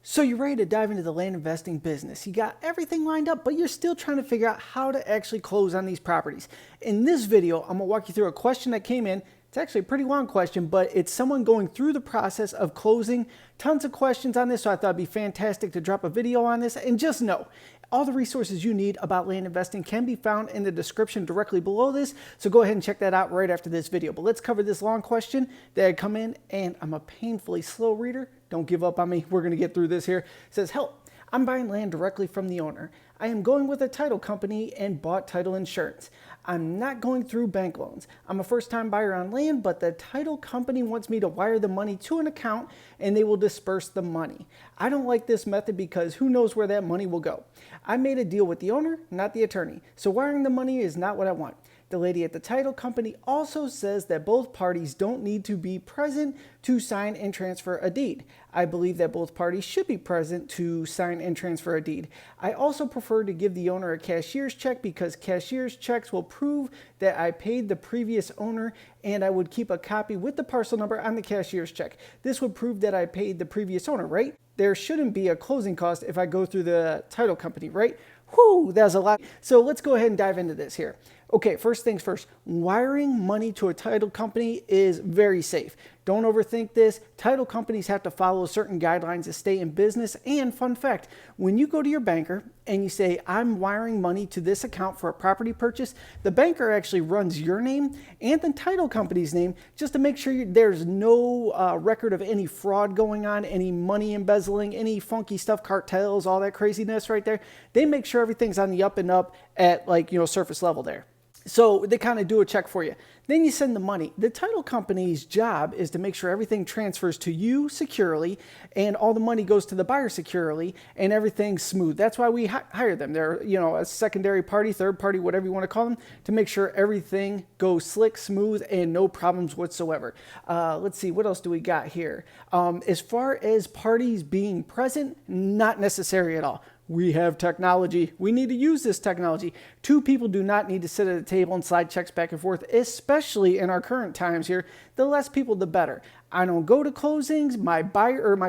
So you're ready to dive into the land investing business. You got everything lined up, but you're still trying to figure out how to actually close on these properties. In this video, I'm gonna walk you through a question that came in. It's actually a pretty long question, but it's someone going through the process of closing. Tons of questions on this, so I thought it'd be fantastic to drop a video on this. And just know, all the resources you need about land investing can be found in the description directly below this. So go ahead and check that out right after this video. But let's cover this long question that had come in, and I'm a painfully slow reader. Don't give up on me. We're going to get through this here. It says, help, I'm buying land directly from the owner. I am going with a title company and bought title insurance. I'm not going through bank loans. I'm a first-time buyer on land, but the title company wants me to wire the money to an account and they will disperse the money. I don't like this method because who knows where that money will go. I made a deal with the owner, not the attorney, so wiring the money is not what I want. The lady at the title company also says that both parties don't need to be present to sign and transfer a deed. I believe that both parties should be present to sign and transfer a deed. I also prefer to give the owner a cashier's check because cashier's checks will prove that I paid the previous owner, and I would keep a copy with the parcel number on the cashier's check. This would prove that I paid the previous owner, right? There shouldn't be a closing cost if I go through the title company, right? Whew, that was a lot. So let's go ahead and dive into this here. Okay, first things first, wiring money to a title company is very safe. Don't overthink this. Title companies have to follow certain guidelines to stay in business. And fun fact, when you go to your banker and you say, I'm wiring money to this account for a property purchase, the banker actually runs your name and the title company's name just to make sure there's no record of any fraud going on, any money embezzling, any funky stuff, cartels, all that craziness right there. They make sure everything's on the up and up at surface level there. So they kind of do a check for you. Then you send the money. The title company's job is to make sure everything transfers to you securely and all the money goes to the buyer securely and everything's smooth. That's why we hire them. They're, a secondary party, third party, whatever you want to call them, to make sure everything goes slick, smooth, and no problems whatsoever. Let's see, what else do we got here? As far as parties being present, not necessary at all. We have technology. We need to use this technology. Two people do not need to sit at a table and slide checks back and forth, especially in our current times here. The less people, the better. I don't go to closings. My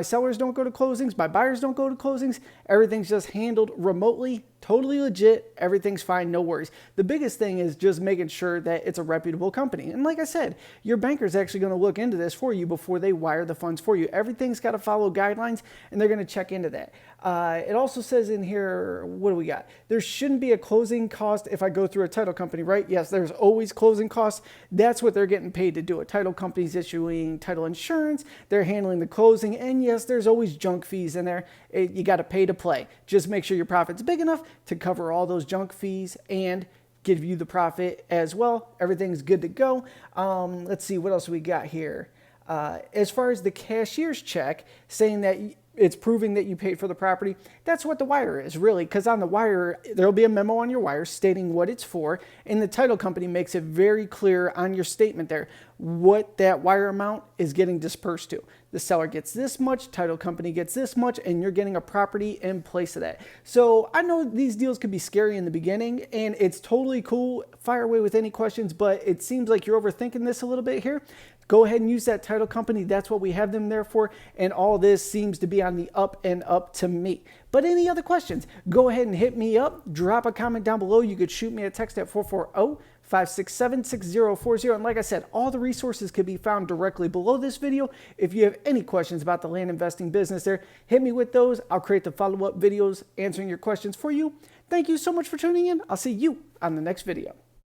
sellers don't go to closings. My buyers don't go to closings. Everything's just handled remotely. Totally legit. Everything's fine. No worries. The biggest thing is just making sure that it's a reputable company. And like I said, your banker's actually going to look into this for you before they wire the funds for you. Everything's got to follow guidelines, and they're going to check into that. It also says in here, what do we got? There shouldn't be a closing cost if I go through a title company, right? Yes, there's always closing costs. That's what they're getting paid to do. A title company's issuing title insurance. They're handling the closing. And yes, there's always junk fees in there. You got to pay to play. Just make sure your profit's big enough to cover all those junk fees and give you the profit as well. Everything's good to go. Let's see, what else we got here? As far as the cashier's check saying that it's proving that you paid for the property, that's what the wire is really, because on the wire, there'll be a memo on your wire stating what it's for, and the title company makes it very clear on your statement there what that wire amount is getting dispersed to. The seller gets this much, title company gets this much, and you're getting a property in place of that. So I know these deals could be scary in the beginning, and it's totally cool. Fire away with any questions, but it seems like you're overthinking this a little bit here. Go ahead and use that title company. That's what we have them there for. And all this seems to be on the up and up to me. But any other questions, go ahead and hit me up. Drop a comment down below. You could shoot me a text at 440-567-6040. And like I said, all the resources can be found directly below this video. If you have any questions about the land investing business there, hit me with those. I'll create the follow-up videos answering your questions for you. Thank you so much for tuning in. I'll see you on the next video.